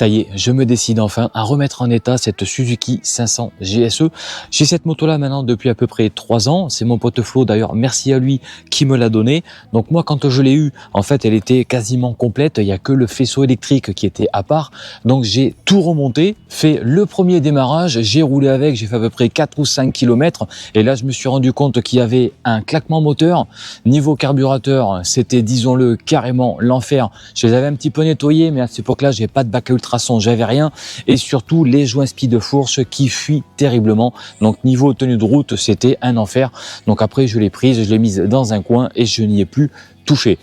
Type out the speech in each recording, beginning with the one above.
Ça y est, je me décide enfin à remettre en état cette Suzuki 500 GSE. J'ai cette moto-là maintenant depuis à peu près 3 ans. C'est mon pote Flo d'ailleurs, merci à lui qui me l'a donné. Donc moi, quand je l'ai eu, en fait, elle était quasiment complète. Il n'y a que le faisceau électrique qui était à part. Donc j'ai tout remonté, fait le premier démarrage, j'ai roulé avec, j'ai fait à peu près 4 ou 5 km. Et là, je me suis rendu compte qu'il y avait un claquement moteur. Niveau carburateur, c'était, disons-le, carrément l'enfer. Je les avais un petit peu nettoyés, mais à cette époque-là, j'ai pas de bac à ultrasons, j'avais rien. Et surtout, les joints speed de fourche qui fuient terriblement. Donc, niveau tenue de route, c'était un enfer. Donc après, je l'ai prise, je l'ai mise dans un coin et je n'y ai plus touché.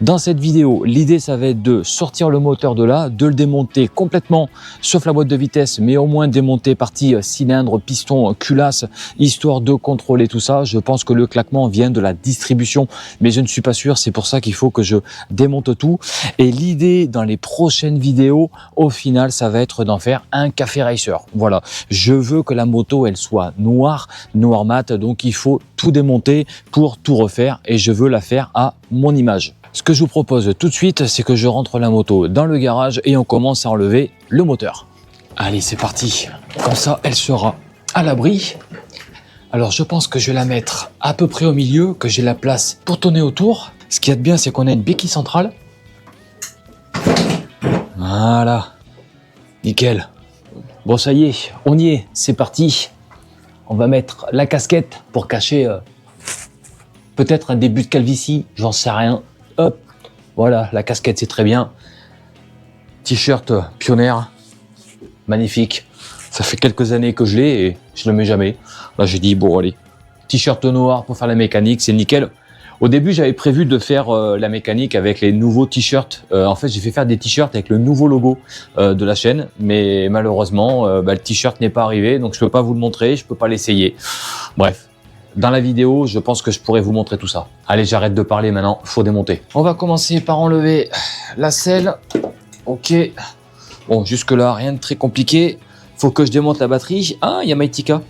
Dans cette vidéo, l'idée, ça va être de sortir le moteur de là, de le démonter complètement, sauf la boîte de vitesse, mais au moins démonter partie cylindre, piston, culasse, histoire de contrôler tout ça. Je pense que le claquement vient de la distribution, mais je ne suis pas sûr. C'est pour ça qu'il faut que je démonte tout. Et l'idée dans les prochaines vidéos, au final, ça va être d'en faire un café racer. Voilà, je veux que la moto, elle soit noire mat, donc il faut tout démonter pour tout refaire et je veux la faire à mon image. Ce que je vous propose tout de suite, c'est que je rentre la moto dans le garage et on commence à enlever le moteur. Allez, c'est parti. Comme ça, elle sera à l'abri. Alors, je pense que je vais la mettre à peu près au milieu, que j'ai la place pour tourner autour. Ce qu'il y a de bien, c'est qu'on a une béquille centrale. Voilà. Nickel. Bon, ça y est, on y est. C'est parti. On va mettre la casquette pour cacher peut-être un début de calvitie, j'en sais rien. Hop, voilà, la casquette c'est très bien. T-shirt Pioneer, magnifique. Ça fait quelques années que je l'ai et je le mets jamais. Là j'ai dit bon allez, t-shirt noir pour faire la mécanique, c'est nickel. Au début j'avais prévu de faire la mécanique avec les nouveaux t-shirts. En fait j'ai fait faire des t-shirts avec le nouveau logo de la chaîne, mais malheureusement le t-shirt n'est pas arrivé, donc je peux pas vous le montrer, je peux pas l'essayer. Bref. Dans la vidéo, je pense que je pourrais vous montrer tout ça. Allez, j'arrête de parler maintenant, faut démonter. On va commencer par enlever la selle. Ok. Bon, jusque-là, rien de très compliqué. Faut que je démonte la batterie. Ah, il y a Maïtika.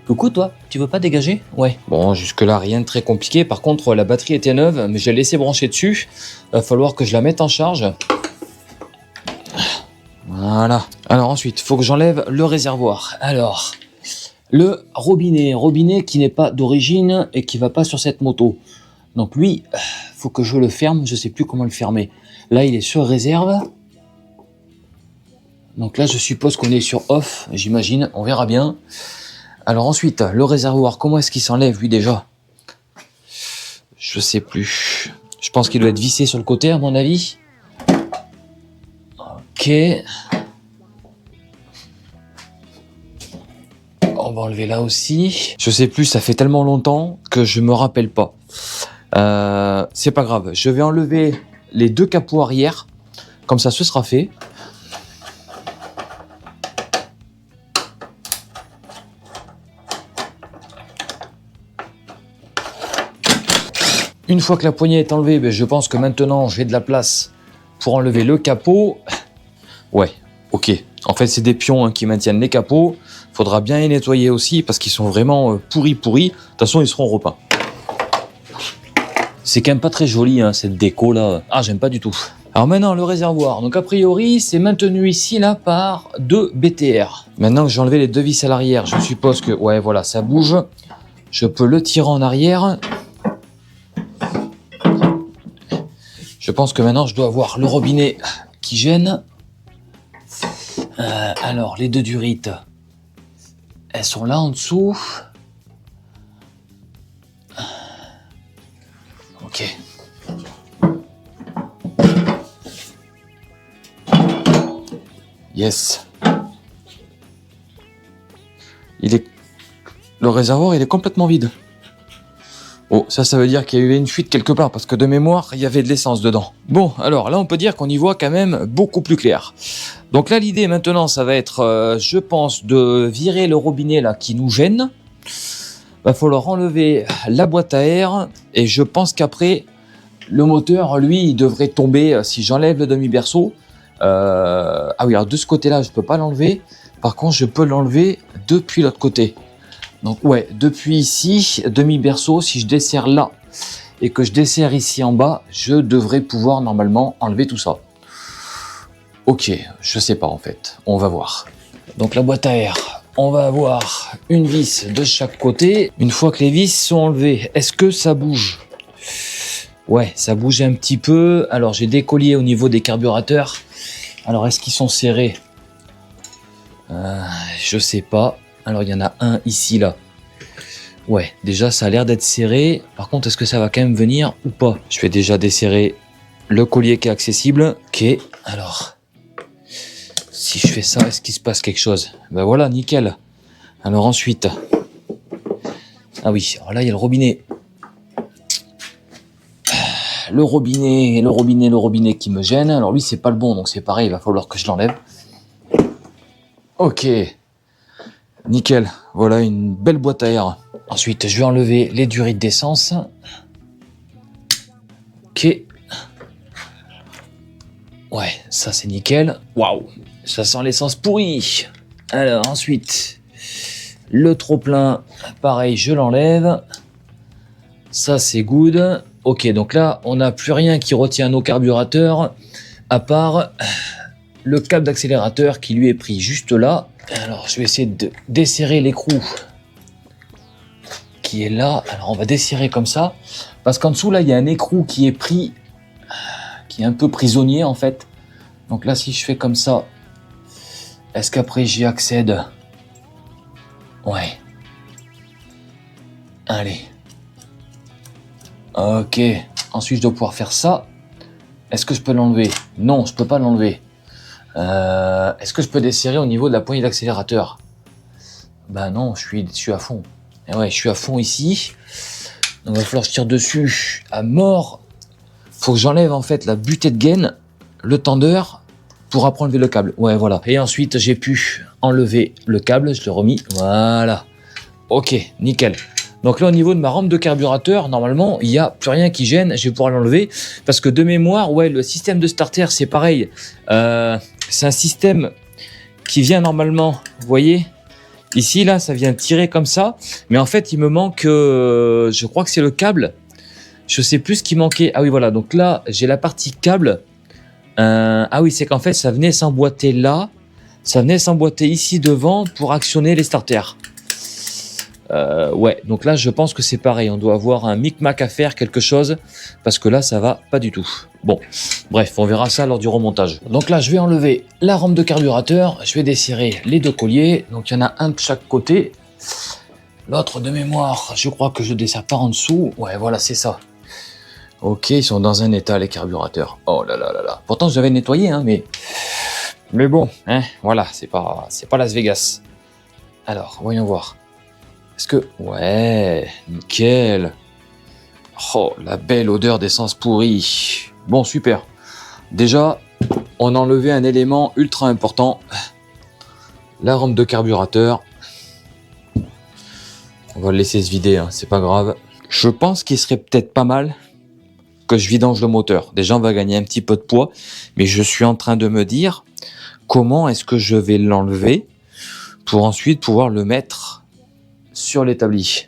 Coucou toi, tu veux pas dégager? Ouais. Bon, jusque-là, rien de très compliqué. Par contre, la batterie était neuve, mais je l'ai laissé brancher dessus. Va falloir que je la mette en charge. Voilà. Alors ensuite, faut que j'enlève le réservoir. Alors... le robinet qui n'est pas d'origine et qui va pas sur cette moto. Donc lui, faut que je le ferme, je sais plus comment le fermer. Là, il est sur réserve. Donc là, je suppose qu'on est sur off, j'imagine, on verra bien. Alors ensuite, le réservoir, comment est-ce qu'il s'enlève lui déjà? Je sais plus. Je pense qu'il doit être vissé sur le côté à mon avis. Ok. On va enlever là aussi. Je sais plus, ça fait tellement longtemps que je me rappelle pas. C'est pas grave. Je vais enlever les deux capots arrière. Comme ça, ce sera fait. Une fois que la poignée est enlevée, ben, je pense que maintenant j'ai de la place pour enlever le capot. Ouais, ok. En fait, c'est des pions qui maintiennent les capots. Faudra bien les nettoyer aussi parce qu'ils sont vraiment pourris. De toute façon, ils seront repeints. C'est quand même pas très joli cette déco là. Ah, j'aime pas du tout. Alors maintenant, le réservoir. Donc a priori, c'est maintenu ici là par 2 BTR. Maintenant que j'ai enlevé les 2 vis à l'arrière, je suppose que, ouais, voilà, ça bouge. Je peux le tirer en arrière. Je pense que maintenant, je dois avoir le robinet qui gêne. Alors, les 2 durites. Elles sont là en dessous. Ok. Yes. Le réservoir, il est complètement vide. Oh, ça veut dire qu'il y a eu une fuite quelque part, parce que de mémoire, il y avait de l'essence dedans. Bon, alors là, on peut dire qu'on y voit quand même beaucoup plus clair. Donc là, l'idée maintenant, ça va être, je pense, de virer le robinet là qui nous gêne. Va falloir enlever la boîte à air, et je pense qu'après, le moteur, lui, il devrait tomber si j'enlève le demi-berceau. Ah oui, alors de ce côté-là, je peux pas l'enlever. Par contre, je peux l'enlever depuis l'autre côté. Donc ouais, depuis ici, demi-berceau, si je desserre là et que je desserre ici en bas, je devrais pouvoir normalement enlever tout ça. Ok, je sais pas en fait, on va voir. Donc la boîte à air, on va avoir une vis de chaque côté. Une fois que les vis sont enlevées, est-ce que ça bouge? Ouais, ça bouge un petit peu. Alors j'ai des colliers au niveau des carburateurs. Alors est-ce qu'ils sont serrés? Je sais pas. Alors il y en a un ici là. Ouais, déjà ça a l'air d'être serré. Par contre, est-ce que ça va quand même venir ou pas? Je vais déjà desserrer le collier qui est accessible. Ok, alors si je fais ça, est-ce qu'il se passe quelque chose? Ben voilà, nickel. Alors ensuite, ah oui, alors là il y a le robinet. Le robinet qui me gêne. Alors lui c'est pas le bon, donc c'est pareil, il va falloir que je l'enlève. Ok, nickel. Voilà une belle boîte à air. Ensuite, je vais enlever les durites d'essence. Ok. Ouais, ça c'est nickel. Waouh, ça sent l'essence pourrie. Alors ensuite, le trop-plein, pareil, je l'enlève. Ça c'est good. Ok, donc là, on n'a plus rien qui retient nos carburateurs, à part le câble d'accélérateur qui lui est pris juste là. Alors, je vais essayer de desserrer l'écrou qui est là. Alors, on va desserrer comme ça, parce qu'en dessous, là, il y a un écrou qui est pris, qui est un peu prisonnier, en fait. Donc là, si je fais comme ça, est-ce qu'après, j'y accède? Ouais. Allez. Ok. Ensuite, je dois pouvoir faire ça. Est-ce que je peux l'enlever? Non, je peux pas l'enlever. Est-ce que je peux desserrer au niveau de la poignée d'accélérateur? Bah non, je suis à fond. Et ouais, je suis à fond ici. Donc il va falloir que je tire dessus à mort. Faut que j'enlève en fait la butée de gaine, le tendeur, pour après enlever le câble. Ouais, voilà. Et ensuite, j'ai pu enlever le câble, je l'ai remis. Voilà. Ok, nickel. Donc là, au niveau de ma rampe de carburateur, normalement, il n'y a plus rien qui gêne. Je vais pouvoir l'enlever. Parce que de mémoire, ouais, le système de starter, c'est pareil. C'est un système qui vient normalement, vous voyez, ici, là, ça vient tirer comme ça. Mais en fait, il me manque, je crois que c'est le câble. Je sais plus ce qui manquait. Ah oui, voilà. Donc là, j'ai la partie câble. Ah oui, c'est qu'en fait, ça venait s'emboîter là. Ça venait s'emboîter ici devant pour actionner les starters. Ouais, donc là, je pense que c'est pareil. On doit avoir un micmac à faire, quelque chose. Parce que là, ça va pas du tout. Bon, bref, on verra ça lors du remontage. Donc là, je vais enlever la rampe de carburateur. Je vais desserrer les deux colliers. Donc il y en a un de chaque côté. L'autre de mémoire, je crois que je desserre par en dessous. Ouais, voilà, c'est ça. Ok, ils sont dans un état, les carburateurs. Oh là là là là. Pourtant, je l'avais nettoyé, hein, mais bon, hein, voilà, c'est pas Las Vegas. Alors, voyons voir. Est-ce que... Ouais, nickel. Oh, la belle odeur d'essence pourrie. Bon, super. Déjà, on a enlevé un élément ultra important. La rampe de carburateur. On va le laisser se vider, hein, c'est pas grave. Je pense qu'il serait peut-être pas mal que je vidange le moteur. Déjà, on va gagner un petit peu de poids. Mais je suis en train de me dire comment est-ce que je vais l'enlever pour ensuite pouvoir le mettre sur l'établi.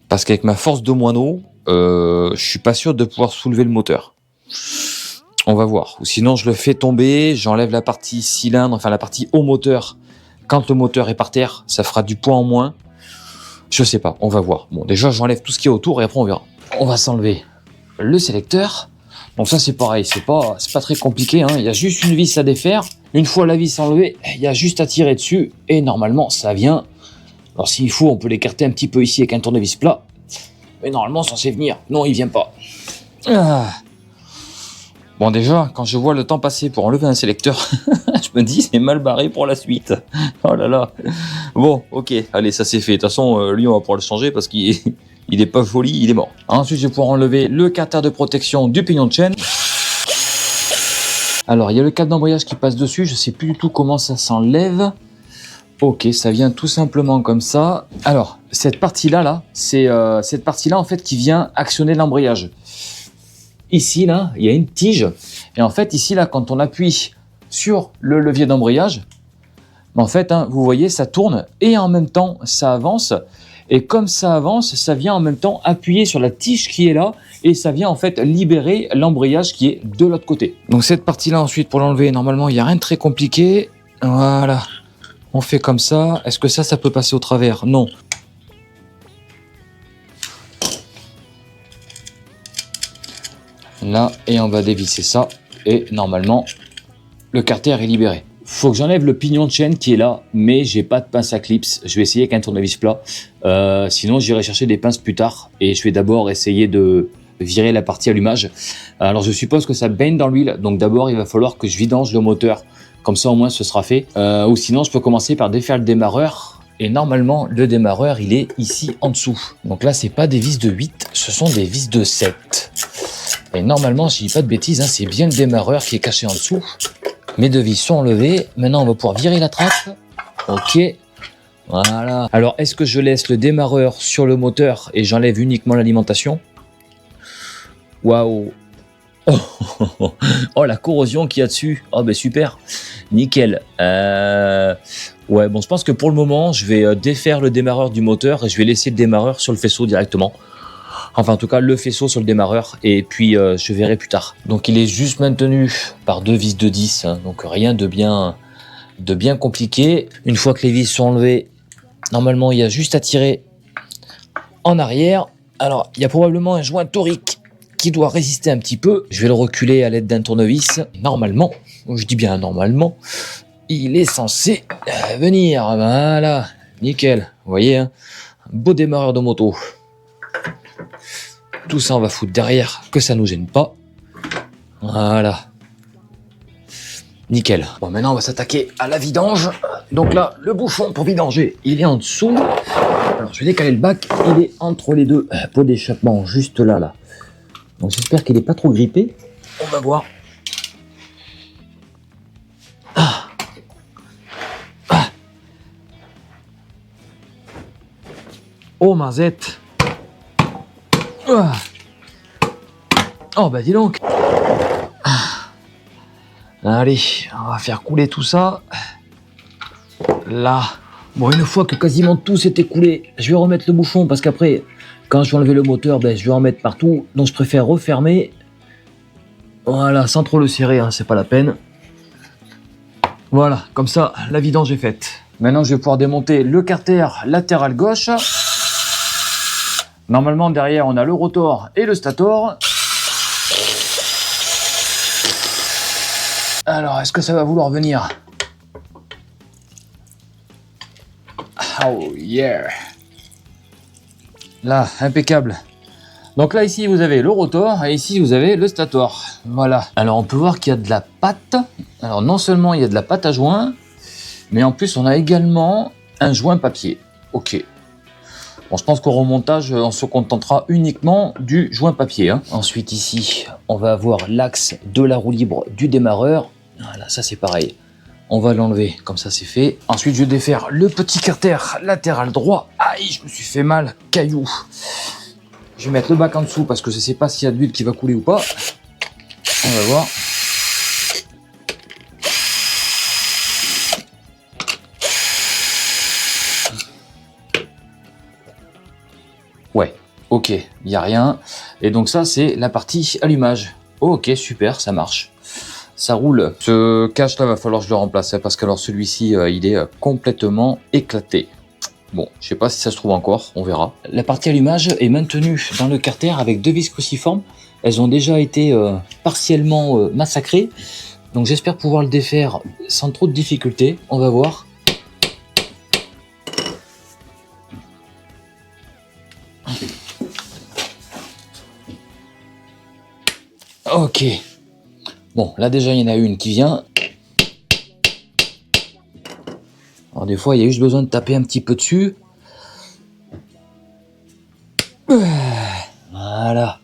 Parce qu'avec ma force de moineau, je suis pas sûr de pouvoir soulever le moteur. On va voir. Ou sinon, je le fais tomber, j'enlève la partie cylindre, enfin la partie haut moteur. Quand le moteur est par terre, ça fera du poids en moins. Je sais pas, on va voir. Bon, déjà, j'enlève tout ce qui est autour et après, on verra. On va s'enlever le sélecteur. Donc ça, c'est pareil, c'est pas très compliqué, hein. Il y a juste une vis à défaire. Une fois la vis enlevée, il y a juste à tirer dessus et normalement, ça vient. Alors s'il faut, on peut l'écarter un petit peu ici avec un tournevis plat. Mais normalement, censé venir. Non, il vient pas. Ah. Bon, déjà, quand je vois le temps passer pour enlever un sélecteur, je me dis, c'est mal barré pour la suite. Oh là là. Bon, ok, allez, ça c'est fait. De toute façon, lui, on va pouvoir le changer parce qu'il est pas joli, il est mort. Ensuite, je vais pouvoir enlever le carter de protection du pignon de chaîne. Alors, il y a le câble d'embrayage qui passe dessus. Je sais plus du tout comment ça s'enlève. Ok, ça vient tout simplement comme ça. Alors, cette partie-là, c'est cette partie-là, en fait, qui vient actionner l'embrayage. Ici, là, il y a une tige. Et en fait, ici, là, quand on appuie sur le levier d'embrayage, en fait, hein, vous voyez, ça tourne et en même temps, ça avance. Et comme ça avance, ça vient en même temps appuyer sur la tige qui est là et ça vient en fait libérer l'embrayage qui est de l'autre côté. Donc cette partie-là ensuite pour l'enlever, normalement il n'y a rien de très compliqué. Voilà, on fait comme ça. Est-ce que ça peut passer au travers? Non. Là, et on va dévisser ça et normalement le carter est libéré. Faut que j'enlève le pignon de chaîne qui est là, mais j'ai pas de pince à clips. Je vais essayer avec un tournevis plat. Sinon, j'irai chercher des pinces plus tard. Et je vais d'abord essayer de virer la partie allumage. Alors, je suppose que ça baigne dans l'huile. Donc, d'abord, il va falloir que je vidange le moteur. Comme ça, au moins, ce sera fait. Ou sinon, je peux commencer par défaire le démarreur. Et normalement, le démarreur, il est ici en dessous. Donc là, c'est pas des vis de 8, ce sont des vis de 7. Et normalement, si je dis pas de bêtises, hein, c'est bien le démarreur qui est caché en dessous. Mes deux vis sont enlevées. Maintenant, on va pouvoir virer la trappe. Ok. Voilà. Alors, est-ce que je laisse le démarreur sur le moteur et j'enlève uniquement l'alimentation? Waouh. Oh, la corrosion qu'il y a dessus. Oh, ben super. Nickel. Ouais, bon, je pense que pour le moment, je vais défaire le démarreur du moteur et je vais laisser le démarreur sur le faisceau directement. Enfin, en tout cas, le faisceau sur le démarreur, et puis je verrai plus tard. Donc, il est juste maintenu par deux vis de 10, hein, donc rien de bien compliqué. Une fois que les vis sont enlevées, normalement, il y a juste à tirer en arrière. Alors, il y a probablement un joint torique qui doit résister un petit peu. Je vais le reculer à l'aide d'un tournevis. Normalement, je dis bien normalement, il est censé venir. Voilà, nickel. Vous voyez, hein, un beau démarreur de moto. Tout ça, on va foutre derrière, que ça nous gêne pas. Voilà. Nickel. Bon, maintenant, on va s'attaquer à la vidange. Donc là, le bouchon pour vidanger, il est en dessous. Alors, je vais décaler le bac. Il est entre les deux pots d'échappement, juste là. Donc, j'espère qu'il n'est pas trop grippé. On va voir. Oh, mazette. Oh bah dis donc. Allez, on va faire couler tout ça. Là. Bon, une fois que quasiment tout s'est écoulé, je vais remettre le bouchon parce qu'après, quand je vais enlever le moteur, ben, je vais en mettre partout. Donc je préfère refermer. Voilà, sans trop le serrer, hein, c'est pas la peine. Voilà, comme ça, la vidange est faite. Maintenant, je vais pouvoir démonter le carter latéral gauche. Normalement, derrière, on a le rotor et le stator. Alors, est-ce que ça va vouloir venir? Oh yeah! Là, impeccable. Donc là, ici, vous avez le rotor et ici, vous avez le stator. Voilà. Alors, on peut voir qu'il y a de la pâte. Alors, non seulement il y a de la pâte à joint, mais en plus, on a également un joint papier. Ok. Bon, je pense qu'au remontage, on se contentera uniquement du joint papier. Hein. Ensuite, ici, on va avoir l'axe de la roue libre du démarreur. Voilà, ça c'est pareil. On va l'enlever, comme ça c'est fait. Ensuite, je vais défaire le petit carter latéral droit. Aïe, je me suis fait mal, caillou. Je vais mettre le bac en dessous parce que je ne sais pas s'il y a de l'huile qui va couler ou pas. On va voir. Ouais, ok, il n'y a rien. Et donc ça, c'est la partie allumage. Oh, ok, super, ça marche. Ça roule. Ce cache là, va falloir que je le remplace, hein, parce que alors celui-ci, il est complètement éclaté. Bon, je sais pas si ça se trouve encore, on verra. La partie allumage est maintenue dans le carter avec deux vis cruciformes. Elles ont déjà été partiellement massacrées. Donc j'espère pouvoir le défaire sans trop de difficultés. On va voir. Ok. Bon, là déjà, il y en a une qui vient. Alors des fois, il y a juste besoin de taper un petit peu dessus. Voilà.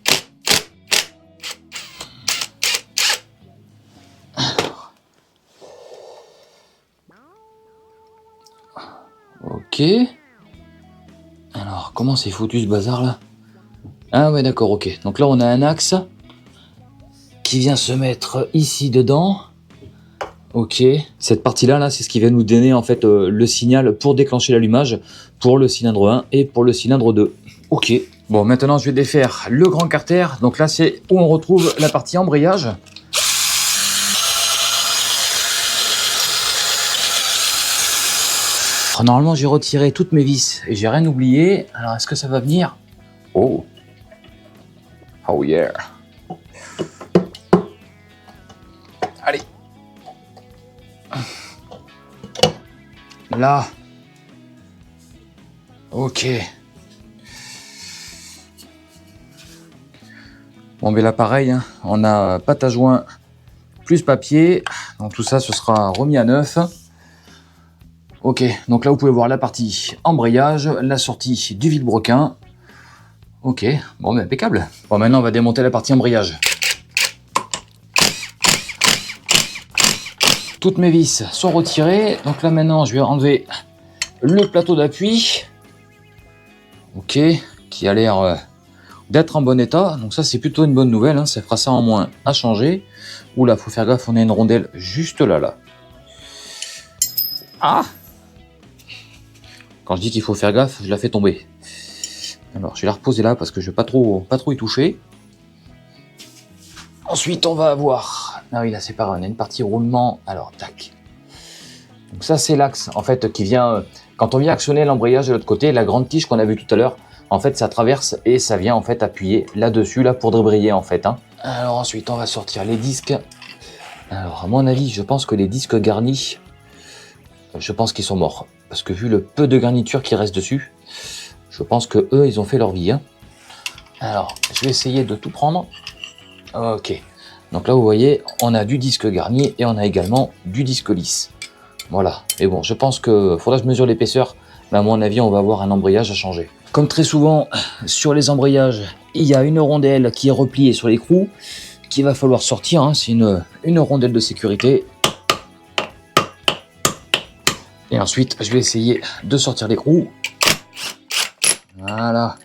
Ok. Alors, comment c'est foutu ce bazar là? Ah ouais, d'accord, ok. Donc là, on a un axe qui vient se mettre ici dedans. Ok, cette partie-là, là, c'est ce qui va nous donner en fait le signal pour déclencher l'allumage pour le cylindre 1 et pour le cylindre 2. Ok, bon maintenant je vais défaire le grand carter. Donc là c'est où on retrouve la partie embrayage. Alors, normalement j'ai retiré toutes mes vis et j'ai rien oublié. Alors est-ce que ça va venir? Oh, oh yeah. Allez. Là. Ok. Bon, mais là, pareil, hein, on a pâte à joint plus papier. Donc, tout ça, ce sera remis à neuf. Ok, donc là, vous pouvez voir la partie embrayage, la sortie du vilebrequin. Ok, bon, mais impeccable. Bon, maintenant, on va démonter la partie embrayage. Toutes mes vis sont retirées. Donc là, maintenant, je vais enlever le plateau d'appui. Ok, qui a l'air d'être en bon état. Donc ça, c'est plutôt une bonne nouvelle. Hein. Ça fera ça en moins à changer. Oula, faut faire gaffe, on a une rondelle juste là. Ah! Quand je dis qu'il faut faire gaffe, je la fais tomber. Alors, je vais la reposer là parce que je ne vais pas trop y toucher. Ensuite, on va avoir... Ah oui, là, c'est pareil, on a une partie roulement. Alors, tac. Donc ça, c'est l'axe, en fait, qui vient... Quand on vient actionner l'embrayage de l'autre côté, la grande tige qu'on a vue tout à l'heure, en fait, ça traverse et ça vient, en fait, appuyer là-dessus, là, pour débrayer, en fait. Hein. Alors, ensuite, on va sortir les disques. Alors, à mon avis, je pense que les disques garnis, je pense qu'ils sont morts. Parce que vu le peu de garniture qui reste dessus, je pense que eux, ils ont fait leur vie. Hein. Alors, je vais essayer de tout prendre. Ok. Donc là, vous voyez, on a du disque garni et on a également du disque lisse. Voilà. Mais bon, je pense que faudra que je mesure l'épaisseur. Mais à mon avis, on va avoir un embrayage à changer. Comme très souvent, sur les embrayages, il y a une rondelle qui est repliée sur l'écrou qu'il va falloir sortir. Hein. C'est une rondelle de sécurité. Et ensuite, je vais essayer de sortir l'écrou. Voilà.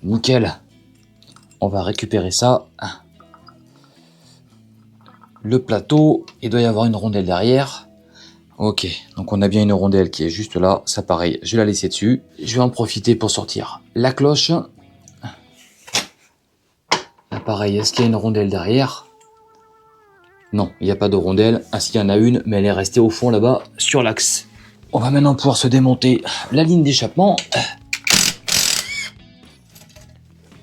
Nickel. On va récupérer ça. Le plateau, il doit y avoir une rondelle derrière. Ok, donc on a bien une rondelle qui est juste là. Ça pareil, je vais la laisser dessus. Je vais en profiter pour sortir la cloche. Là pareil, est-ce qu'il y a une rondelle derrière? Non, il n'y a pas de rondelle. Ah, s'il y en a une, mais elle est restée au fond là-bas sur l'axe. On va maintenant pouvoir se démonter la ligne d'échappement.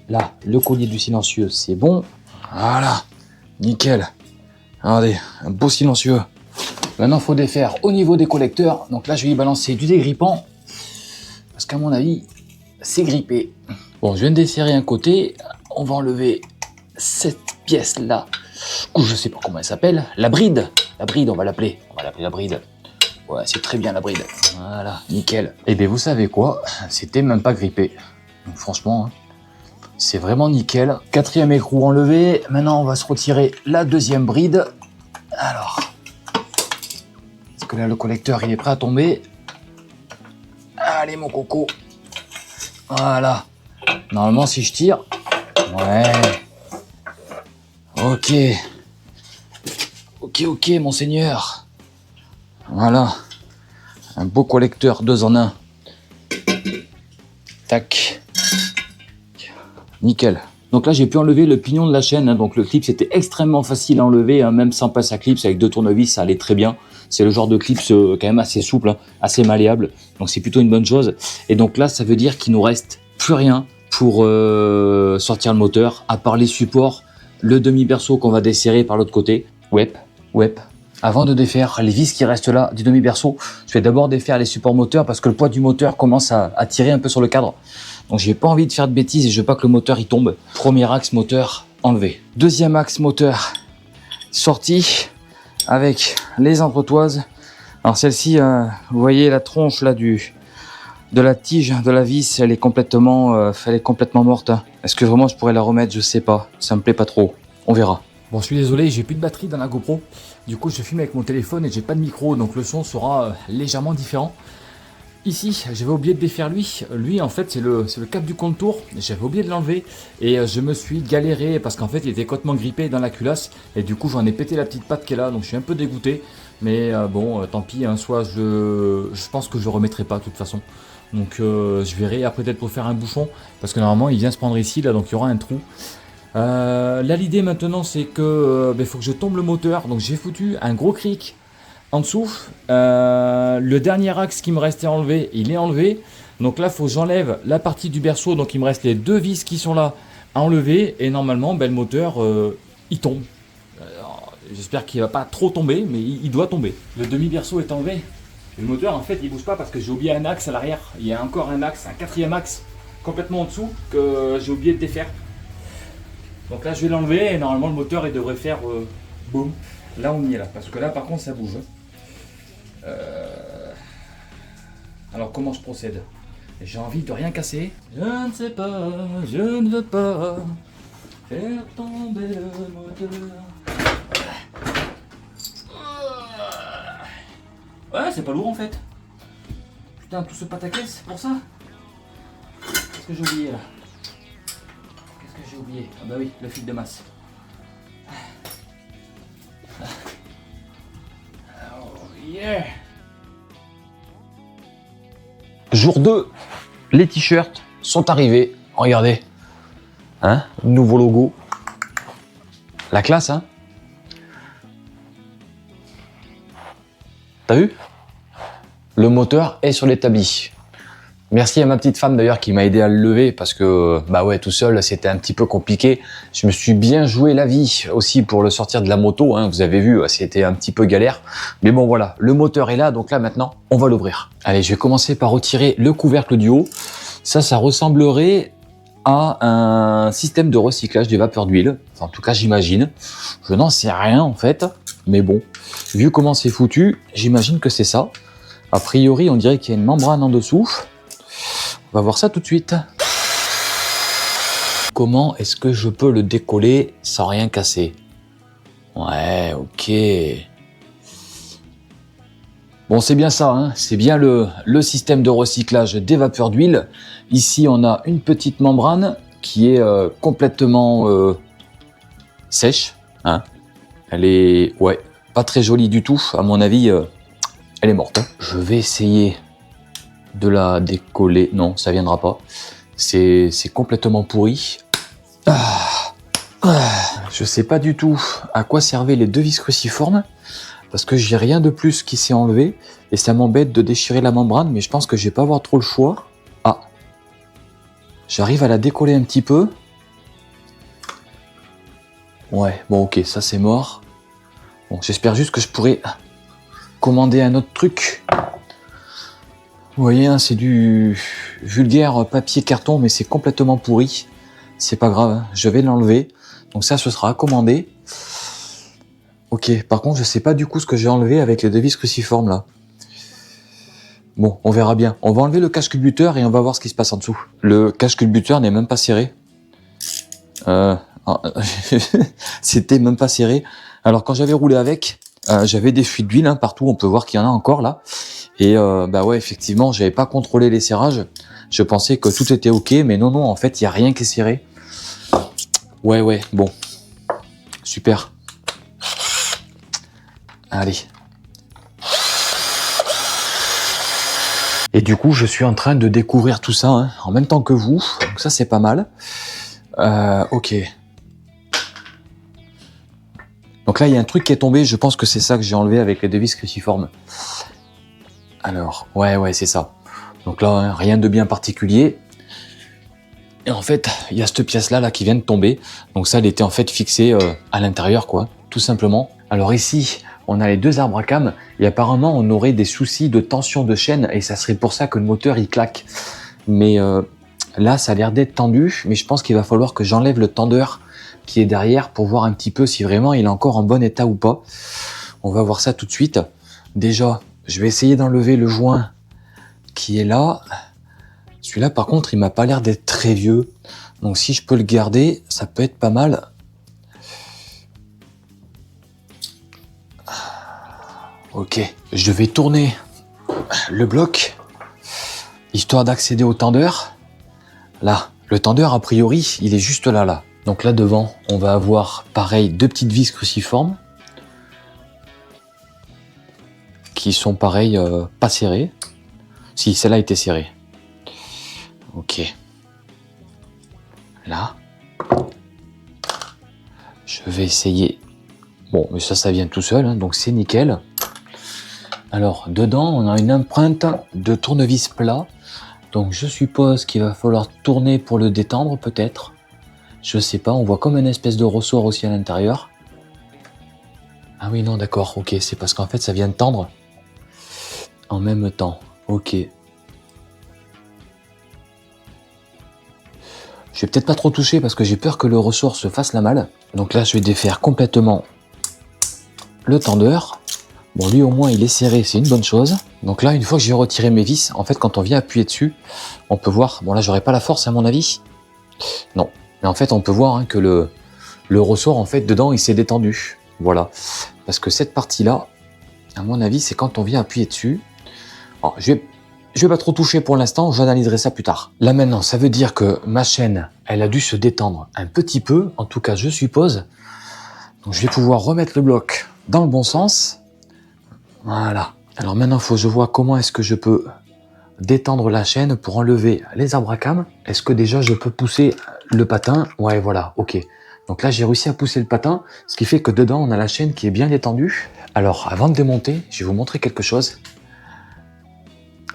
Là, le collier du silencieux, c'est bon. Voilà, nickel. Regardez, un beau silencieux. Maintenant, il faut défaire au niveau des collecteurs. Donc là, je vais y balancer du dégrippant. Parce qu'à mon avis, c'est grippé. Bon, je viens de desserrer un côté. On va enlever cette pièce-là. Je ne sais pas comment elle s'appelle. La bride. La bride, on va l'appeler. On va l'appeler la bride. Ouais, c'est très bien la bride. Voilà, nickel. Et bien, vous savez quoi? C'était même pas grippé. Donc, franchement, hein, c'est vraiment nickel. Quatrième écrou enlevé. Maintenant, on va se retirer la deuxième bride. Alors, est-ce que là, le collecteur, il est prêt à tomber? Allez, mon coco. Voilà. Normalement, si je tire... Ouais. Ok. Ok, monseigneur. Voilà. Un beau collecteur 2 en 1. Tac. Nickel. Donc là, j'ai pu enlever le pignon de la chaîne. Hein, donc le clip, c'était extrêmement facile à enlever. Hein, même sans passe à clips, avec 2 tournevis, ça allait très bien. C'est le genre de clips quand même assez souple, hein, assez malléable. Donc c'est plutôt une bonne chose. Et donc là, ça veut dire qu'il nous reste plus rien pour sortir le moteur, à part les supports, le demi-berceau qu'on va desserrer par l'autre côté. Wep. Avant de défaire les vis qui restent là du demi-berceau, je vais d'abord défaire les supports moteurs parce que le poids du moteur commence à tirer un peu sur le cadre. Donc j'ai pas envie de faire de bêtises et je veux pas que le moteur il tombe. Premier axe moteur enlevé. Deuxième axe moteur sorti avec les entretoises. Alors celle-ci, vous voyez la tronche là de la tige de la vis, elle est complètement morte. Est-ce que vraiment je pourrais la remettre? Je sais pas. Ça me plaît pas trop. On verra. Bon, je suis désolé, j'ai plus de batterie dans la GoPro. Du coup, je filme avec mon téléphone et j'ai pas de micro, donc le son sera légèrement différent. Ici, j'avais oublié de défaire lui. Lui, en fait, c'est le cap du contour. J'avais oublié de l'enlever. Et je me suis galéré parce qu'en fait, il était complètement grippé dans la culasse. Et du coup, j'en ai pété la petite patte qui est là. Donc, je suis un peu dégoûté. Mais bon, tant pis. Hein, soit je pense que je remettrai pas de toute façon. Donc, je verrai après peut-être pour faire un bouchon. Parce que normalement, il vient se prendre ici. Là, donc, il y aura un trou. Là, l'idée maintenant, c'est que faut que je tombe le moteur. Donc, j'ai foutu un gros cric en dessous. Le dernier axe qui me restait enlevé, il est enlevé. Donc là, il faut que j'enlève la partie du berceau. Donc il me reste les deux vis qui sont là à enlever. Et normalement, le moteur, il tombe. J'espère qu'il va pas trop tomber, mais il doit tomber. Le demi-berceau est enlevé. Le moteur, en fait, il bouge pas parce que j'ai oublié un axe à l'arrière. Il y a encore un axe, un quatrième axe complètement en dessous que j'ai oublié de défaire. Donc là, je vais l'enlever et normalement, le moteur, il devrait faire boum. Là, on y est là. Parce que là, par contre, ça bouge. Alors comment je procède? J'ai envie de rien casser. Je ne sais pas, je ne veux pas faire tomber le moteur. Ouais, c'est pas lourd en fait. Putain, tout ce pataquès pour ça. Qu'est-ce que j'ai oublié là? Qu'est-ce que j'ai oublié? Ah bah oui, le fil de masse. Oh yeah. Jour 2, les t-shirts sont arrivés. Regardez, hein, nouveau logo. La classe, hein. T'as vu? Le moteur est sur l'établi. Merci à ma petite femme d'ailleurs qui m'a aidé à le lever parce que bah ouais, tout seul c'était un petit peu compliqué. Je me suis bien joué la vie aussi pour le sortir de la moto, hein. Vous avez vu, c'était un petit peu galère. Mais bon voilà, le moteur est là, donc là maintenant on va l'ouvrir. Allez, je vais commencer par retirer le couvercle du haut. Ça ressemblerait à un système de recyclage des vapeurs d'huile. Enfin, en tout cas j'imagine. Je n'en sais rien en fait. Mais bon, vu comment c'est foutu, j'imagine que c'est ça. A priori on dirait qu'il y a une membrane en dessous. On va voir ça tout de suite. Comment est-ce que je peux le décoller sans rien casser? Ouais, ok. Bon, c'est bien ça, hein, c'est bien le système de recyclage des vapeurs d'huile. Ici, on a une petite membrane qui est complètement sèche. Hein. Elle est, ouais, pas très jolie du tout. À mon avis, elle est morte. Je vais essayer de la décoller. Non, ça viendra pas. C'est complètement pourri. Je sais pas du tout à quoi servaient les deux vis cruciformes parce que j'ai rien de plus qui s'est enlevé et ça m'embête de déchirer la membrane, mais je pense que je vais pas avoir trop le choix. Ah, j'arrive à la décoller un petit peu. Ouais, bon ok, ça c'est mort. Bon, j'espère juste que je pourrai commander un autre truc. Vous voyez, hein, c'est du vulgaire papier carton, mais c'est complètement pourri. C'est pas grave, hein, je vais l'enlever. Donc ça, ce sera à commander. Ok, par contre, je sais pas du coup ce que j'ai enlevé avec les deux vis cruciformes là. Bon, on verra bien. On va enlever le cache-culbuteur et on va voir ce qui se passe en dessous. Le cache-culbuteur n'est même pas serré. C'était même pas serré. Alors quand j'avais roulé avec, j'avais des fuites d'huile hein, partout. On peut voir qu'il y en a encore là. Et bah ouais, effectivement, j'avais pas contrôlé les serrages. Je pensais que tout était ok, mais non, en fait, il y a rien qui est serré. Ouais, bon. Super. Allez. Et du coup, je suis en train de découvrir tout ça hein, en même temps que vous. Donc ça, c'est pas mal. Ok. Donc là, il y a un truc qui est tombé. Je pense que c'est ça que j'ai enlevé avec les deux vis cruciformes. Alors, ouais, c'est ça. Donc là, hein, rien de bien particulier. Et en fait, il y a cette pièce-là là, qui vient de tomber. Donc ça, elle était en fait fixée à l'intérieur, quoi, tout simplement. Alors ici, on a les deux arbres à cam. Et apparemment, on aurait des soucis de tension de chaîne. Et ça serait pour ça que le moteur, il claque. Mais là, ça a l'air d'être tendu. Mais je pense qu'il va falloir que j'enlève le tendeur qui est derrière pour voir un petit peu si vraiment il est encore en bon état ou pas. On va voir ça tout de suite. Déjà, je vais essayer d'enlever le joint qui est là. Celui-là, par contre, il m'a pas l'air d'être très vieux. Donc, si je peux le garder, ça peut être pas mal. Ok, je vais tourner le bloc. histoire d'accéder au tendeur. Là, le tendeur, a priori, il est juste là. Donc là devant, on va avoir pareil 2 petites vis cruciformes qui sont pareil pas serrées. Si, celle-là était serrée. Ok. Là. Je vais essayer. Bon, mais ça vient tout seul, hein, donc c'est nickel. Alors, dedans, on a une empreinte de tournevis plat. Donc, je suppose qu'il va falloir tourner pour le détendre, peut-être. Je sais pas, on voit comme une espèce de ressort aussi à l'intérieur. Ah oui, non, d'accord, ok. C'est parce qu'en fait, ça vient de tendre en même temps. Ok. Je vais peut-être pas trop toucher parce que j'ai peur que le ressort se fasse la malle. Donc là, je vais défaire complètement le tendeur. Bon, lui au moins il est serré, c'est une bonne chose. Donc là, une fois que j'ai retiré mes vis, en fait quand on vient appuyer dessus, on peut voir, bon là j'aurais pas la force à mon avis. Non, mais en fait on peut voir hein, que le ressort en fait dedans il s'est détendu. Voilà, parce que cette partie-là, à mon avis, c'est quand on vient appuyer dessus. Alors, je vais pas trop toucher pour l'instant, j'analyserai ça plus tard. Là maintenant, ça veut dire que ma chaîne, elle a dû se détendre un petit peu, en tout cas je suppose. Donc je vais pouvoir remettre le bloc dans le bon sens. Voilà. Alors maintenant, il faut que je vois comment est-ce que je peux détendre la chaîne pour enlever les arbres à cam. Est-ce que déjà je peux pousser le patin? Ouais, voilà, ok. Donc là, j'ai réussi à pousser le patin, ce qui fait que dedans, on a la chaîne qui est bien détendue. Alors, avant de démonter, je vais vous montrer quelque chose.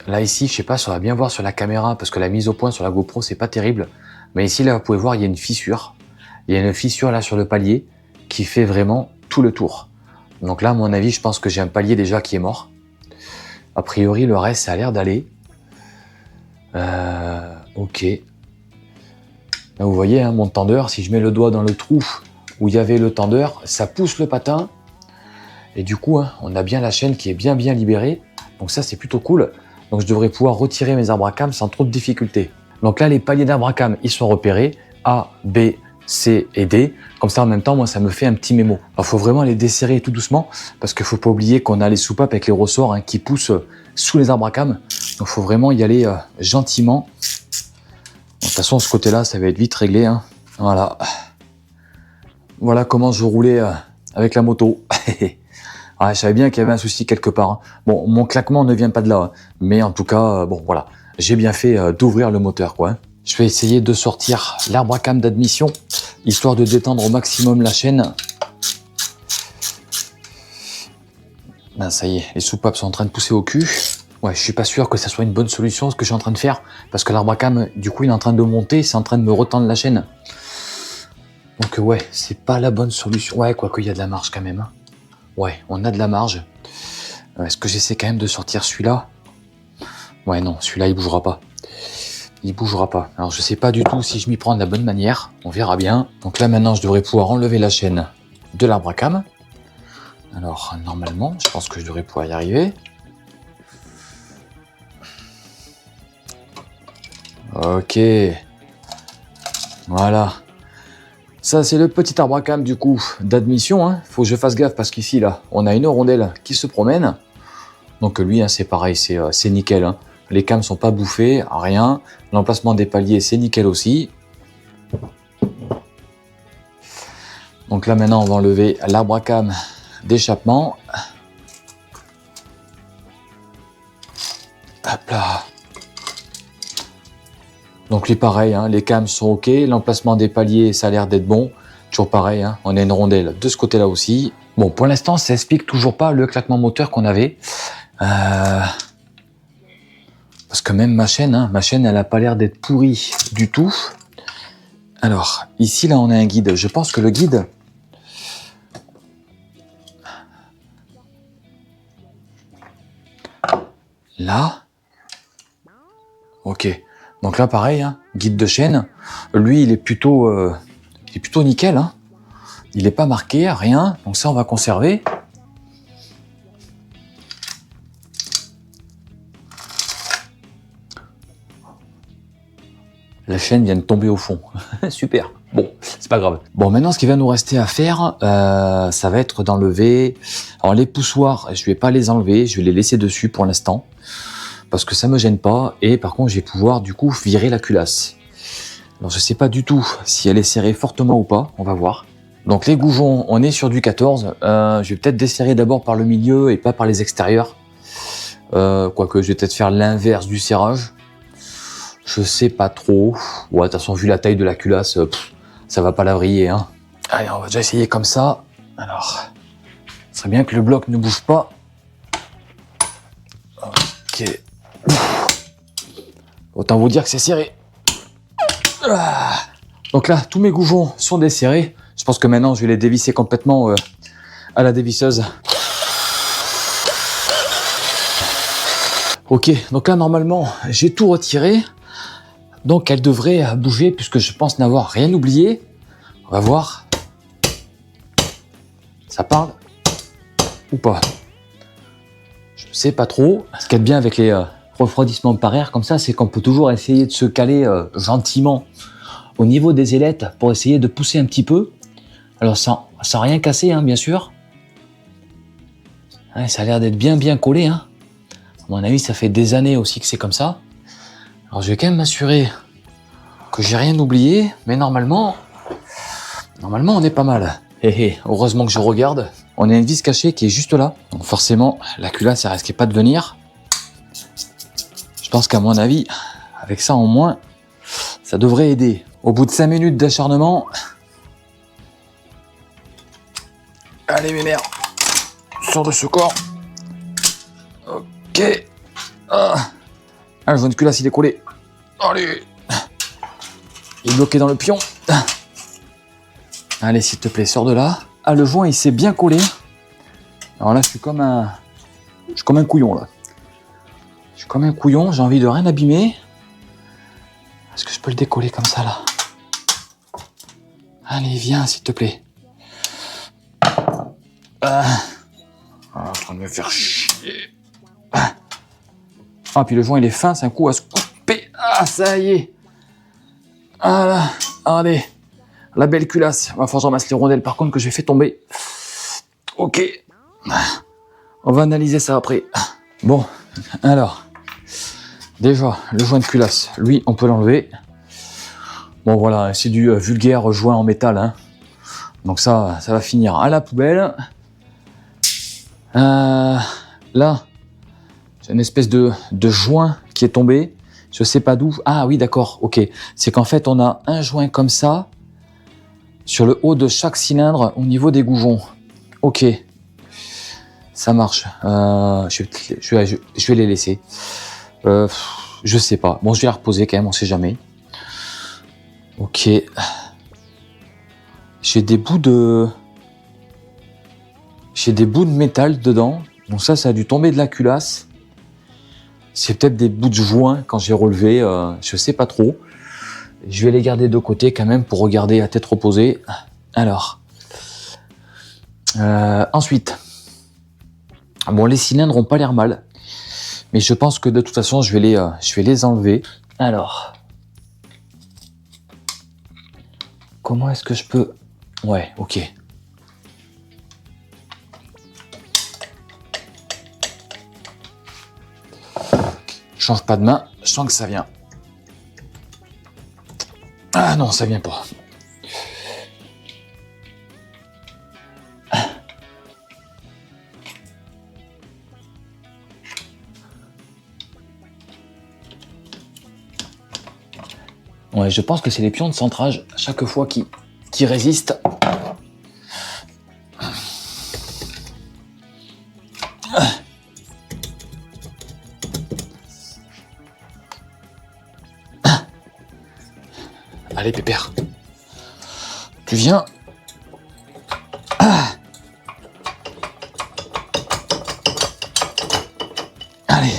Là, ici, je sais pas si on va bien voir sur la caméra, parce que la mise au point sur la GoPro, c'est pas terrible. Mais ici, là, vous pouvez voir, il y a une fissure. Il y a une fissure là sur le palier qui fait vraiment tout le tour. Donc là, à mon avis, je pense que j'ai un palier déjà qui est mort. A priori, le reste, ça a l'air d'aller. Ok. Là, vous voyez, hein, mon tendeur, si je mets le doigt dans le trou où il y avait le tendeur, ça pousse le patin. Et du coup, hein, on a bien la chaîne qui est bien libérée. Donc ça, c'est plutôt cool. Donc je devrais pouvoir retirer mes arbres à cam sans trop de difficultés. Donc là, les paliers d'arbres à cam, ils sont repérés. A, B, C et D. Comme ça, en même temps, moi, ça me fait un petit mémo. Alors, il faut vraiment les desserrer tout doucement parce qu'il ne faut pas oublier qu'on a les soupapes avec les ressorts hein, qui poussent sous les arbres à cam. Donc, il faut vraiment y aller gentiment. De toute façon, ce côté-là, ça va être vite réglé. Hein. Voilà. Voilà comment je roulais avec la moto. Ah, je savais bien qu'il y avait un souci quelque part. Hein. Bon, mon claquement ne vient pas de là. Hein. Mais en tout cas, bon, voilà. J'ai bien fait d'ouvrir le moteur, quoi. Hein. Je vais essayer de sortir l'arbre à cam d'admission, histoire de détendre au maximum la chaîne. Ben, ça y est, les soupapes sont en train de pousser au cul. Ouais, je suis pas sûr que ça soit une bonne solution ce que je suis en train de faire, parce que l'arbre à cam, du coup, il est en train de monter, c'est en train de me retendre la chaîne. Donc ouais, c'est pas la bonne solution. Ouais, quoique il y a de la marge quand même. Hein. Ouais, on a de la marge. Est-ce que j'essaie quand même de sortir celui-là? Ouais, non, celui-là, il bougera pas. Il bougera pas. Alors je sais pas du tout si je m'y prends de la bonne manière. On verra bien. Donc là maintenant je devrais pouvoir enlever la chaîne de l'arbre à cam. Alors normalement je pense que je devrais pouvoir y arriver. Ok. Voilà. Ça c'est le petit arbre à cam du coup d'admission. Hein. Faut que je fasse gaffe parce qu'ici là on a une rondelle qui se promène. Donc lui hein, c'est pareil, c'est nickel. Hein. Les cams sont pas bouffés, rien. L'emplacement des paliers, c'est nickel aussi. Donc là, maintenant, on va enlever l'arbre à cam d'échappement. Hop là. Donc lui, pareil, hein, les cams sont OK. L'emplacement des paliers, ça a l'air d'être bon. Toujours pareil, hein, on a une rondelle de ce côté-là aussi. Bon, pour l'instant, ça explique toujours pas le claquement moteur qu'on avait. Parce que même ma chaîne, elle a pas l'air d'être pourrie du tout. Alors, ici, là, on a un guide. Je pense que le guide... Là... Ok. Donc là, pareil, hein, guide de chaîne. Lui, il est plutôt nickel. Hein. Il n'est pas marqué, rien. Donc ça, on va conserver. La chaîne vient de tomber au fond. Super. Bon, c'est pas grave. Bon, maintenant, ce qu'il va nous rester à faire, ça va être d'enlever... Alors, les poussoirs, je vais pas les enlever. Je vais les laisser dessus pour l'instant. parce que ça me gêne pas. Et par contre, je vais pouvoir du coup virer la culasse. Alors, je sais pas du tout si elle est serrée fortement ou pas. On va voir. Donc, les goujons, on est sur du 14. Je vais peut-être desserrer d'abord par le milieu et pas par les extérieurs. Quoique, je vais peut-être faire l'inverse du serrage. Je sais pas trop. Ouais, de toute façon, vu la taille de la culasse, ça va pas la vriller, hein. Allez, on va déjà essayer comme ça. Alors, ce serait bien que le bloc ne bouge pas. Ok. Autant vous dire que c'est serré. Donc là, tous mes goujons sont desserrés. Je pense que maintenant, je vais les dévisser complètement à la dévisseuse. Ok, donc là, normalement, j'ai tout retiré. Donc, elle devrait bouger puisque je pense n'avoir rien oublié. On va voir. Ça parle ou pas? Je sais pas trop. Ce qu'il y a de bien avec les refroidissements par air comme ça, c'est qu'on peut toujours essayer de se caler gentiment au niveau des ailettes pour essayer de pousser un petit peu. Alors sans rien casser, hein, bien sûr. Ouais, ça a l'air d'être bien collé, hein. À mon avis, ça fait des années aussi que c'est comme ça. Alors je vais quand même m'assurer que j'ai rien oublié, mais normalement on est pas mal. Heureusement que je regarde. On a une vis cachée qui est juste là. Donc forcément, la culasse, ça risquait pas de venir. Je pense qu'à mon avis, avec ça en moins, ça devrait aider. Au bout de 5 minutes d'acharnement... Allez mes mères, sors de ce corps. Ok. Le joint de culasse, il est collé. Allez. Il est bloqué dans le pion. Allez, s'il te plaît, sors de là. Ah, le joint, il s'est bien collé. Alors là, je suis comme un couillon, là. Je suis comme un couillon, j'ai envie de rien abîmer. Est-ce que je peux le décoller comme ça, là? Allez, viens, s'il te plaît. En train de me faire chier. Ah, puis le joint, il est fin, c'est un coup à se couper. Ah, ça y est. Voilà, allez. La belle culasse. Il va falloir que je ramasse les rondelles, par contre, que j'ai fait tomber. Ok. On va analyser ça après. Bon, alors. Déjà, le joint de culasse, lui, on peut l'enlever. Bon, voilà, c'est du vulgaire joint en métal, hein. Donc ça va finir à la poubelle. Là, j'ai une espèce de joint qui est tombé. Je sais pas d'où. Ah oui, d'accord, ok. C'est qu'en fait, on a un joint comme ça sur le haut de chaque cylindre au niveau des goujons. Ok, ça marche. Je vais les laisser. Je sais pas. Bon, je vais la reposer quand même, on sait jamais. Ok. J'ai des bouts de métal dedans. Donc ça a dû tomber de la culasse. C'est peut-être des bouts de joint quand j'ai relevé. Je sais pas trop. Je vais les garder de côté quand même pour regarder à tête reposée. Alors. Ensuite. Bon, les cylindres ont pas l'air mal. Mais je pense que de toute façon, je vais les enlever. Alors. Comment est-ce que je peux... Ouais, ok. Je change pas de main, je sens que ça vient. Ah non, ça vient pas. Ouais, je pense que c'est les pions de centrage à chaque fois qui résistent. Allez, Pépère. Tu viens. Allez,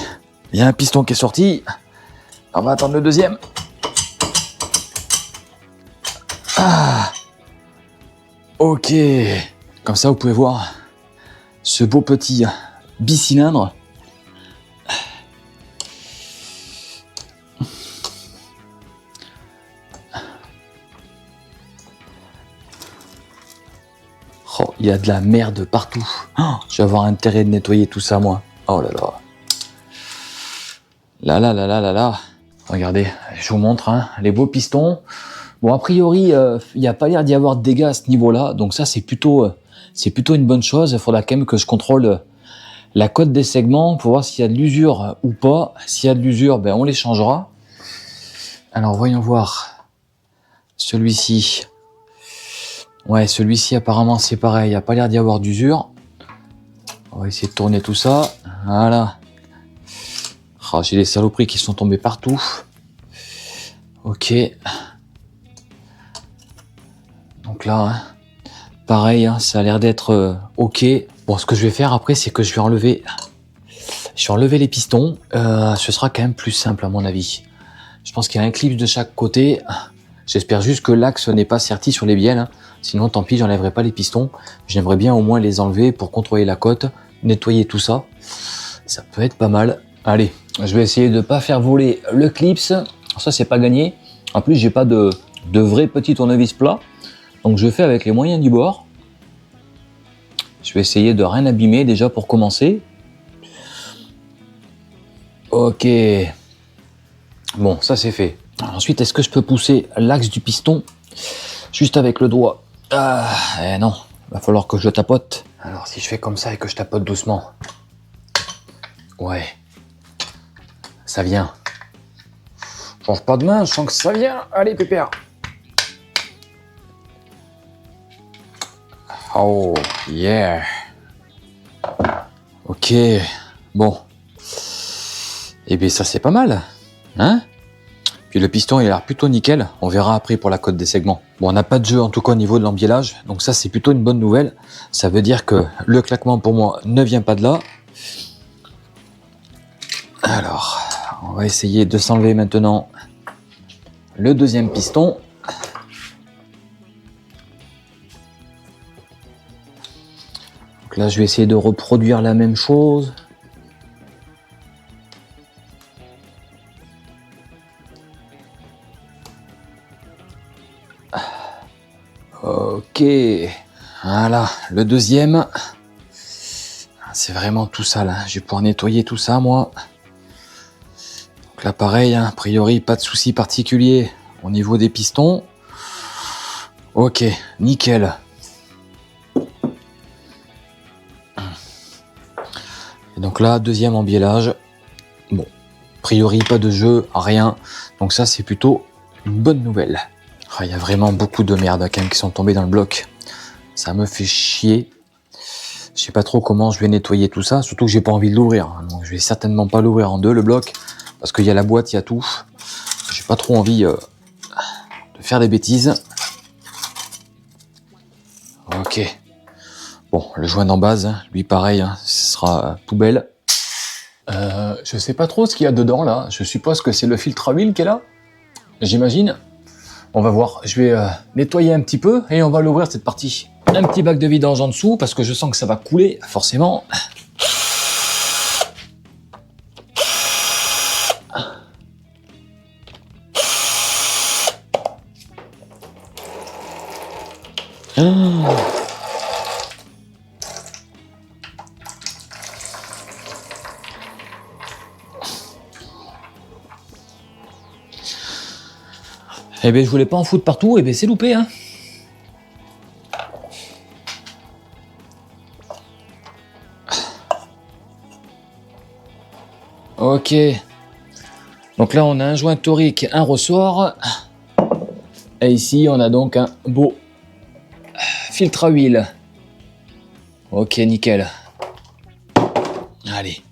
il y a un piston qui est sorti. On va attendre le deuxième. Ok, comme ça vous pouvez voir ce beau petit bicylindre. Oh, il y a de la merde partout. Oh, je vais avoir intérêt de nettoyer tout ça moi. Oh là là. Là. Regardez, je vous montre, hein, les beaux pistons. Bon, a priori, il n'y a pas l'air d'y avoir de dégâts à ce niveau-là. Donc ça, c'est plutôt une bonne chose. Il faudra quand même que je contrôle la cote des segments pour voir s'il y a de l'usure ou pas. S'il y a de l'usure, ben, on les changera. Alors, voyons voir. Celui-ci. Ouais, celui-ci, apparemment, c'est pareil. Il n'y a pas l'air d'y avoir d'usure. On va essayer de tourner tout ça. Voilà. Oh, j'ai des saloperies qui sont tombées partout. Ok. Donc là, hein, pareil, hein, ça a l'air d'être ok. Bon, ce que je vais faire après, c'est que je vais enlever les pistons. Ce sera quand même plus simple à mon avis. Je pense qu'il y a un clip de chaque côté. J'espère juste que l'axe n'est pas serti sur les bielles. Hein. Sinon, tant pis, j'enlèverai pas les pistons. J'aimerais bien au moins les enlever pour contrôler la cote, nettoyer tout ça. Ça peut être pas mal. Allez, je vais essayer de ne pas faire voler le clips. Ça, c'est pas gagné. En plus, j'ai pas de vrai petit tournevis plat. Donc, je fais avec les moyens du bord. Je vais essayer de rien abîmer déjà pour commencer. Ok. Bon, ça c'est fait. Ensuite, est-ce que je peux pousser l'axe du piston juste avec le doigt? Non, il va falloir que je le tapote. Alors, si je fais comme ça et que je tapote doucement. Ouais. Ça vient. Change pas de main, je sens que ça vient. Allez, pépère. Oh, yeah. Ok. Bon. Eh bien, ça, c'est pas mal. Hein? Puis le piston, il a l'air plutôt nickel. On verra après pour la cote des segments. Bon, on n'a pas de jeu, en tout cas, au niveau de l'embiellage. Donc ça, c'est plutôt une bonne nouvelle. Ça veut dire que le claquement, pour moi, ne vient pas de là. Alors, on va essayer de s'enlever maintenant le deuxième piston. Donc là, je vais essayer de reproduire la même chose. Ok, voilà, le deuxième. C'est vraiment tout ça là. Je vais pouvoir nettoyer tout ça, moi. Donc là, pareil, hein, a priori, pas de souci particulier au niveau des pistons. Ok, nickel. Et donc là, deuxième embiellage. Bon, a priori, pas de jeu, rien. Donc ça, c'est plutôt une bonne nouvelle. Il y a vraiment beaucoup de merde quand même qui sont tombés dans le bloc. Ça me fait chier. Je sais pas trop comment je vais nettoyer tout ça, surtout que j'ai pas envie de l'ouvrir. Donc je vais certainement pas l'ouvrir en deux, le bloc, parce qu'il y a la boîte, il y a tout. J'ai pas trop envie de faire des bêtises. Ok. Bon, le joint d'en base, hein, lui pareil, hein, ce sera poubelle. Je sais pas trop ce qu'il y a dedans là. Je suppose que c'est le filtre à huile qui est là. J'imagine. On va voir. Je vais nettoyer un petit peu et on va l'ouvrir cette partie. Un petit bac de vidange en dessous parce que je sens que ça va couler forcément. Eh bien, je voulais pas en foutre partout, et bien c'est loupé, hein. Ok. Donc là, on a un joint torique, un ressort. Et ici, on a donc un beau filtre à huile. Ok, nickel. Allez.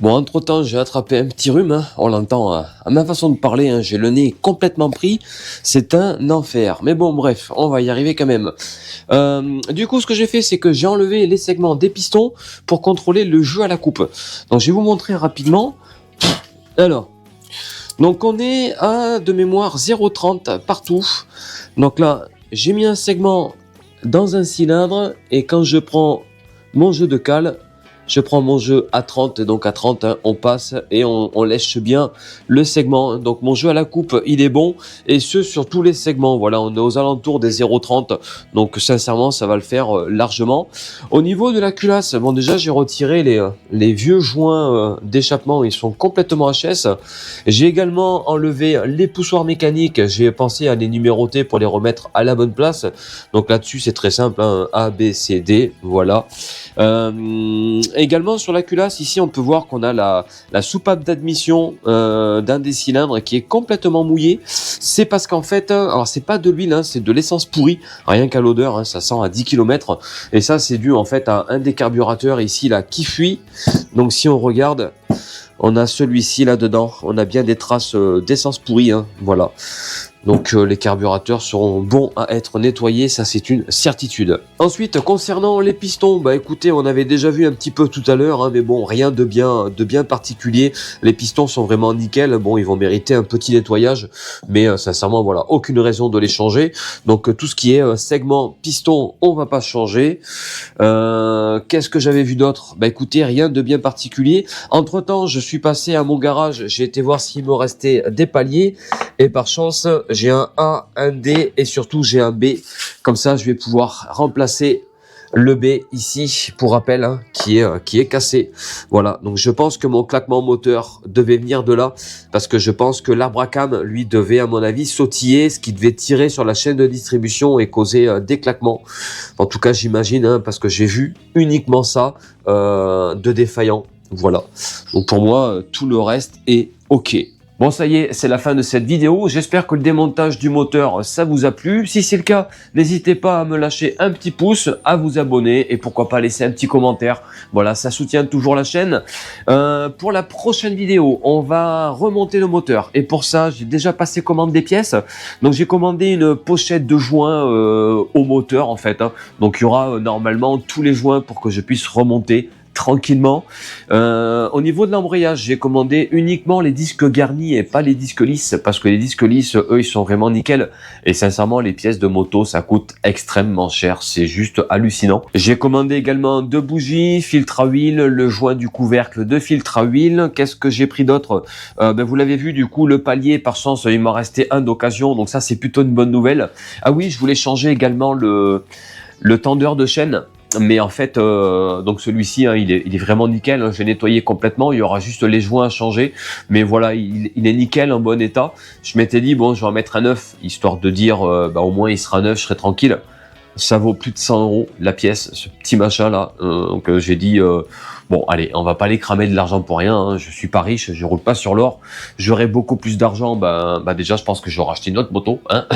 Bon, entre-temps, j'ai attrapé un petit rhume, hein. On l'entend à ma façon de parler, hein. J'ai le nez complètement pris, c'est un enfer. Mais bon, bref, on va y arriver quand même. Du coup, ce que j'ai fait, c'est que j'ai enlevé les segments des pistons pour contrôler le jeu à la coupe. Donc, je vais vous montrer rapidement. Alors, donc on est à, de mémoire, 0,30 partout. Donc là, j'ai mis un segment dans un cylindre et quand je prends mon jeu de cale, je prends mon jeu à 30, donc à 30, hein, on passe et on lèche bien le segment. Donc mon jeu à la coupe, il est bon, et ce sur tous les segments. Voilà, on est aux alentours des 0,30, donc sincèrement, ça va le faire largement. Au niveau de la culasse, bon déjà, j'ai retiré les vieux joints d'échappement, ils sont complètement HS. J'ai également enlevé les poussoirs mécaniques, j'ai pensé à les numéroter pour les remettre à la bonne place. Donc là-dessus, c'est très simple, hein, A, B, C, D, voilà. Également sur la culasse, ici on peut voir qu'on a la soupape d'admission d'un des cylindres qui est complètement mouillé. C'est parce qu'en fait, alors c'est pas de l'huile, hein, c'est de l'essence pourrie, rien qu'à l'odeur, hein, ça sent à 10 km, et ça c'est dû en fait à un des carburateurs ici là qui fuit. Donc si on regarde, on a celui-ci là dedans, on a bien des traces d'essence pourrie, hein, voilà. Donc les carburateurs seront bons à être nettoyés, ça c'est une certitude. Ensuite, concernant les pistons, bah écoutez, on avait déjà vu un petit peu tout à l'heure, hein, mais bon, rien de bien particulier. Les pistons sont vraiment nickel, bon, ils vont mériter un petit nettoyage, mais sincèrement, voilà, aucune raison de les changer. Donc tout ce qui est segment piston, on va pas changer. Qu'est-ce que j'avais vu d'autre? Bah écoutez, rien de bien particulier. Entre temps, je suis passé à mon garage, j'ai été voir s'il me restait des paliers, et par chance, j'ai un A, un D et surtout j'ai un B. Comme ça, je vais pouvoir remplacer le B ici, pour rappel, hein, qui est cassé. Voilà, donc je pense que mon claquement moteur devait venir de là, parce que je pense que l'arbre à cam, lui, devait à mon avis sautiller, ce qui devait tirer sur la chaîne de distribution et causer des claquements. En tout cas, j'imagine, hein, parce que j'ai vu uniquement ça de défaillant. Voilà, donc pour moi, tout le reste est OK. Bon, ça y est, c'est la fin de cette vidéo. J'espère que le démontage du moteur, ça vous a plu. Si c'est le cas, n'hésitez pas à me lâcher un petit pouce, à vous abonner et pourquoi pas laisser un petit commentaire. Voilà, ça soutient toujours la chaîne. Pour la prochaine vidéo, on va remonter le moteur. Et pour ça, j'ai déjà passé commande des pièces. Donc, j'ai commandé une pochette de joints au moteur, en fait, hein. Donc, il y aura normalement tous les joints pour que je puisse remonter tranquillement. Au niveau de l'embrayage, j'ai commandé uniquement les disques garnis et pas les disques lisses, parce que les disques lisses, eux, ils sont vraiment nickel, et sincèrement, les pièces de moto, ça coûte extrêmement cher, c'est juste hallucinant. J'ai commandé également 2 bougies, filtre à huile, le joint du couvercle de filtre à huile. Qu'est-ce que j'ai pris d'autre? Vous l'avez vu, du coup, le palier, par chance, il m'en restait un d'occasion, donc ça, c'est plutôt une bonne nouvelle. Ah oui, je voulais changer également le tendeur de chaîne. Mais en fait, donc celui-ci, hein, il est vraiment nickel, hein, j'ai nettoyé complètement, il y aura juste les joints à changer, mais voilà, il est nickel, en bon état. Je m'étais dit, bon, je vais en mettre un neuf, histoire de dire, au moins il sera neuf, je serai tranquille. Ça vaut plus de 100 € la pièce, ce petit machin là, donc j'ai dit, bon allez, on va pas aller cramer de l'argent pour rien, hein. Je suis pas riche, je roule pas sur l'or, j'aurais beaucoup plus d'argent, déjà je pense que j'aurais acheté une autre moto, hein.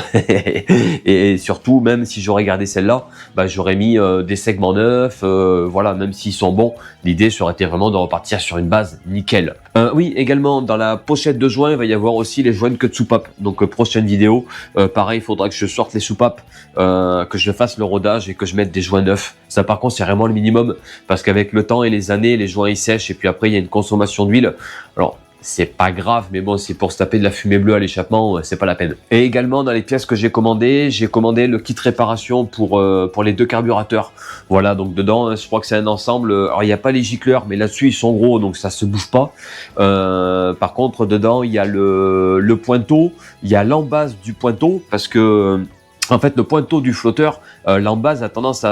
Et surtout, même si j'aurais gardé celle-là, j'aurais mis des segments neufs, voilà, même s'ils sont bons, l'idée ça aurait été vraiment de repartir sur une base nickel. Oui, également dans la pochette de joints, il va y avoir aussi les joints de soupape, donc prochaine vidéo, pareil, il faudra que je sorte les soupapes, que je fasse le rodage et que je mette des joints neufs. Ça par contre c'est vraiment le minimum, parce qu'avec le temps et les années, les joints ils sèchent et puis après il y a une consommation d'huile. Alors c'est pas grave, mais bon, c'est pour se taper de la fumée bleue à l'échappement, c'est pas la peine. Et également dans les pièces que j'ai commandé le kit réparation pour les 2 carburateurs. Voilà, donc dedans, je crois que c'est un ensemble. Alors il n'y a pas les gicleurs, mais là-dessus ils sont gros, donc ça se bouge pas. Par contre, dedans il y a le pointeau, il y a l'embase du pointeau, parce que en fait, le pointeau du flotteur, l'embase a tendance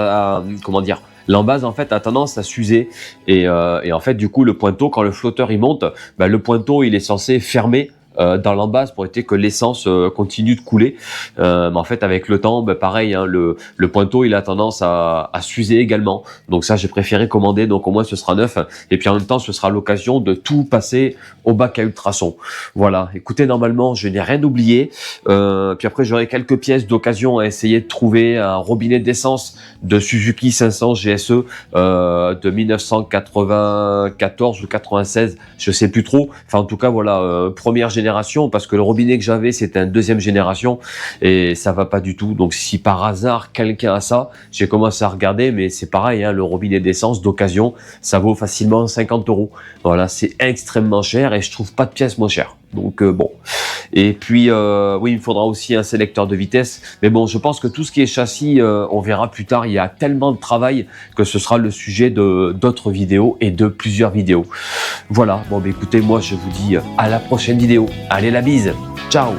comment dire, l'embase en fait a tendance à s'user, et en fait du coup le pointeau, quand le flotteur il monte, le pointeau il est censé fermer dans l'embase pour éviter que l'essence continue de couler. Mais en fait avec le temps, pareil, hein, le pointeau il a tendance à s'user également. Donc ça j'ai préféré commander, donc au moins ce sera neuf, et puis en même temps ce sera l'occasion de tout passer au bac à ultrasons. Voilà, écoutez, normalement je n'ai rien oublié. Puis après j'aurai quelques pièces d'occasion à essayer de trouver. Un robinet d'essence de Suzuki 500 GSE de 1994 ou 96, je sais plus trop. Enfin en tout cas voilà, première génération, parce que le robinet que j'avais c'était un 2e génération et ça va pas du tout. Donc si par hasard quelqu'un a ça, j'ai commencé à regarder, mais c'est pareil, hein, le robinet d'essence d'occasion ça vaut facilement 50 €. Voilà, c'est extrêmement cher et je trouve pas de pièces moins chères. Donc bon, Et puis, oui, il me faudra aussi un sélecteur de vitesse. Mais bon, je pense que tout ce qui est châssis, on verra plus tard. Il y a tellement de travail que ce sera le sujet d'autres vidéos et de plusieurs vidéos. Voilà, bon, bah, écoutez, moi, je vous dis à la prochaine vidéo. Allez, la bise. Ciao.